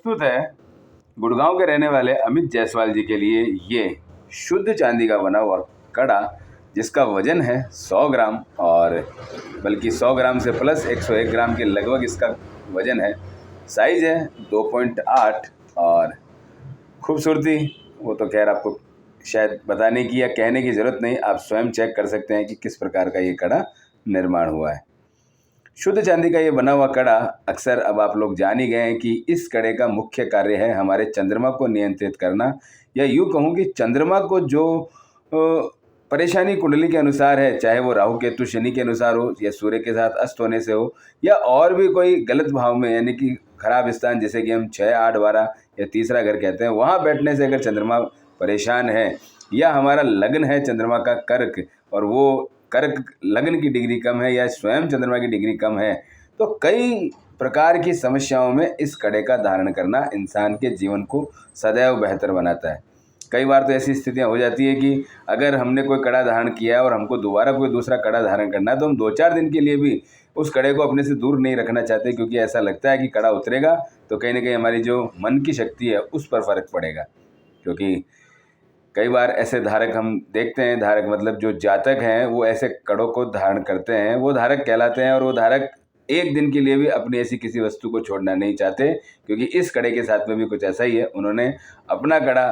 प्रस्तुत है गुड़गांव के रहने वाले अमित जायसवाल जी के लिए ये शुद्ध चांदी का बना हुआ कड़ा, जिसका वजन है 100 ग्राम और बल्कि 100 ग्राम से प्लस 101 ग्राम के लगभग इसका वजन है। साइज़ है 2.8 और खूबसूरती वो तो खैर आपको शायद बताने की या कहने की ज़रूरत नहीं, आप स्वयं चेक कर सकते हैं कि किस प्रकार का ये कड़ा निर्माण हुआ है। शुद्ध चांदी का ये बना हुआ कड़ा अक्सर अब आप लोग जान ही गए हैं कि इस कड़े का मुख्य कार्य है हमारे चंद्रमा को नियंत्रित करना, या यूँ कहूँ कि चंद्रमा को जो परेशानी कुंडली के अनुसार है, चाहे वो राहु केतु शनि के अनुसार हो या सूर्य के साथ अस्त होने से हो या और भी कोई गलत भाव में, यानी कि खराब स्थान जैसे कि हम 6, 8, 12 या तीसरा घर कहते हैं, वहाँ बैठने से अगर चंद्रमा परेशान है या हमारा लग्न है चंद्रमा का कर्क और वो कर्क लग्न की डिग्री कम है या स्वयं चंद्रमा की डिग्री कम है, तो कई प्रकार की समस्याओं में इस कड़े का धारण करना इंसान के जीवन को सदैव बेहतर बनाता है। कई बार तो ऐसी स्थितियां हो जाती है कि अगर हमने कोई कड़ा धारण किया है और हमको दोबारा कोई दूसरा कड़ा धारण करना है, तो हम 2-4 दिन के लिए भी उस कड़े को अपने से दूर नहीं रखना चाहते, क्योंकि ऐसा लगता है कि कड़ा उतरेगा तो कहीं ना कहीं हमारी जो मन की शक्ति है उस पर फ़र्क पड़ेगा। क्योंकि कई बार ऐसे धारक हम देखते हैं, धारक मतलब जो जातक हैं वो ऐसे कड़ों को धारण करते हैं, वो धारक कहलाते हैं, और वो धारक एक दिन के लिए भी अपनी ऐसी किसी वस्तु को छोड़ना नहीं चाहते, क्योंकि इस कड़े के साथ में भी कुछ ऐसा ही है। उन्होंने अपना कड़ा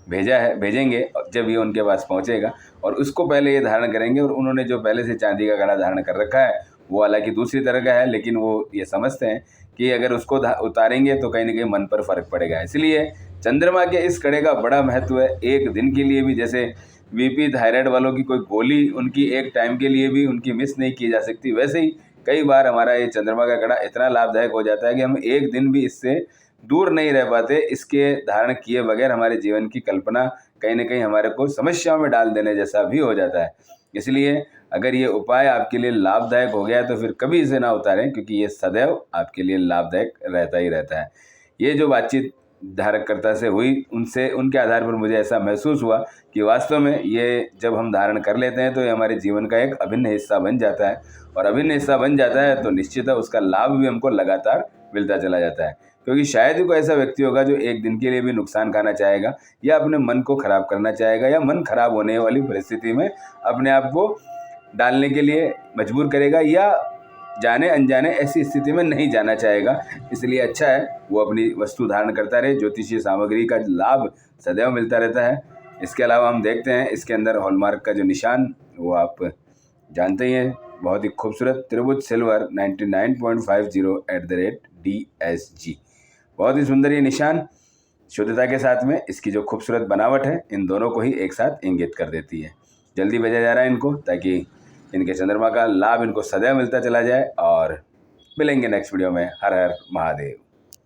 भेजेंगे जब ये उनके पास पहुंचेगा और उसको पहले ये धारण करेंगे, और उन्होंने जो पहले से चांदी का कड़ा धारण कर रखा है वो हालांकि दूसरी तरह का है, लेकिन वो ये समझते हैं कि अगर उसको उतारेंगे तो कहीं ना कहीं मन पर फ़र्क पड़ेगा। इसलिए चंद्रमा के इस कड़े का बड़ा महत्व है। एक दिन के लिए भी, जैसे बीपी थायराइड वालों की कोई गोली उनकी एक टाइम के लिए भी उनकी मिस नहीं की जा सकती, वैसे ही कई बार हमारा ये चंद्रमा का कड़ा इतना लाभदायक हो जाता है कि हम एक दिन भी इससे दूर नहीं रह पाते। इसके धारण किए बगैर हमारे जीवन की कल्पना कहीं ना कहीं हमारे को समस्याओं में डाल देने जैसा भी हो जाता है। इसलिए अगर ये उपाय आपके लिए लाभदायक हो गया तो फिर कभी इसे ना उतारें, क्योंकि ये सदैव आपके लिए लाभदायक रहता ही रहता है। ये जो बातचीत धारककर्ता से हुई, उनसे उनके आधार पर मुझे ऐसा महसूस हुआ कि वास्तव में ये जब हम धारण कर लेते हैं तो ये हमारे जीवन का एक अभिन्न हिस्सा बन जाता है, और अभिन्न हिस्सा बन जाता है तो निश्चित है उसका लाभ भी हमको लगातार मिलता चला जाता है। क्योंकि शायद ही कोई ऐसा व्यक्ति होगा जो एक दिन के लिए भी नुकसान खाना चाहेगा या अपने मन को खराब करना चाहेगा या मन खराब होने वाली परिस्थिति में अपने आप को डालने के लिए मजबूर करेगा या जाने अनजाने ऐसी स्थिति में नहीं जाना चाहेगा। इसलिए अच्छा है वो अपनी वस्तु धारण करता रहे, ज्योतिषीय सामग्री का लाभ सदैव मिलता रहता है। इसके अलावा हम देखते हैं इसके अंदर हॉलमार्क का जो निशान वो आप जानते ही हैं, बहुत ही खूबसूरत त्रिभुज सिल्वर 99.50 DSG, बहुत ही सुंदर ये निशान शुद्धता के साथ में इसकी जो खूबसूरत बनावट है इन दोनों को ही एक साथ इंगित कर देती है। जल्दी भेजा जा रहा है इनको, ताकि इनके चंद्रमा का लाभ इनको सदैव मिलता चला जाए। और मिलेंगे नेक्स्ट वीडियो में। हर हर महादेव।